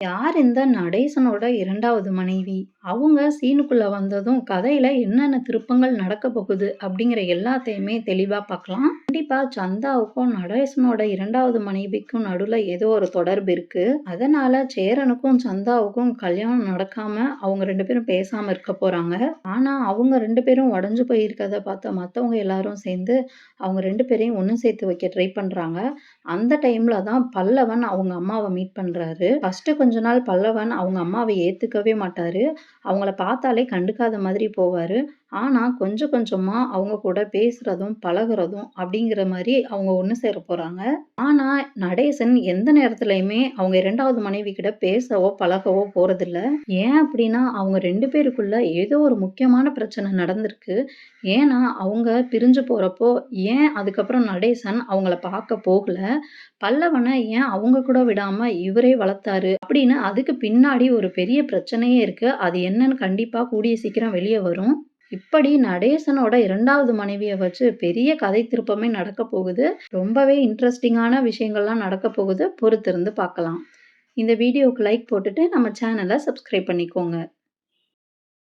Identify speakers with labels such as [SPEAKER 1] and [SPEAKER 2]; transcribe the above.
[SPEAKER 1] யார் இந்த நடேசனோட 2வது மனைவி? அவங்க சீனுக்குள்ள வந்ததும் கதையில என்னென்ன திருப்பங்கள் நடக்கப் போகுது அப்படிங்கிற எல்லாத்தையுமே தெளிவா பார்க்கலாம். கண்டிப்பா சந்தாவுக்கும் நடேசனோட 2வது மனைவிக்கும் நடுவுல ஏதோ ஒரு தொடர்பு இருக்கு. அதனால சேரனுக்கும் சந்தாவுக்கும் கல்யாணம் நடக்காம அவங்க 2 பேரும் பேசாம இருக்க போறாங்க. ஆனா அவங்க 2 பேரும் உடைஞ்சு போயிருக்கிறத பார்த்த மத்தவங்க எல்லாரும் சேர்ந்து அவங்க 2 பேரையும் ஒண்ணு சேர்த்து வைக்க ட்ரை பண்றாங்க. அந்த டைம்ல தான் பல்லவன் அவங்க அம்மாவ மீட் பண்றாரு. ஃபர்ஸ்ட்டு கொஞ்ச நாள் பல்லவன் அவங்க அம்மாவ ஏத்துக்கவே மாட்டாரு. அவங்கள பார்த்தாலே கண்டுக்காத மாதிரி போவாரு. ஆனா கொஞ்சம் கொஞ்சமா அவங்க கூட பேசுறதும், பழகுறதும் அப்படிங்கிற மாரி அவங்க ஒண்ணு சேர போறாங்க. ஆனா நடேசன் எந்த நேரத்துலயுமே அவங்க 2வது மனைவி கிட்ட பேசவோ, பழகவோ போறதில்ல. ஏன் அப்படின்னா அவங்க 2 பேருக்குள்ள ஏதோ ஒரு முக்கியமான பிரச்சனை நடந்திருக்கு. ஏன்னா அவங்க பிரிஞ்சு போறப்போ, ஏன் அதுக்கப்புறம் நடேசன் அவங்கள பார்க்க போகல? பல்லவன ஏன் அவங்க கூட விடாம இவரே வளர்த்தாரு? அப்படின்னு அதுக்கு பின்னாடி ஒரு பெரிய பிரச்சனையே இருக்கு. அது என்னன்னு கண்டிப்பா கூடிய சீக்கிரம் வெளிய வரும். இப்படி நடேசனோட 2வது மனைவிய வச்சு பெரிய கதை திருப்பமே நடக்கப் போகுது. ரொம்பவே இன்ட்ரஸ்டிங்கான விஷயங்கள்லாம் நடக்கப் போகுது. பொறுத்திருந்து பார்க்கலாம். இந்த வீடியோவுக்கு லைக் போட்டுட்டு நம்ம சேனல சப்ஸ்கிரைப் பண்ணிக்கோங்க.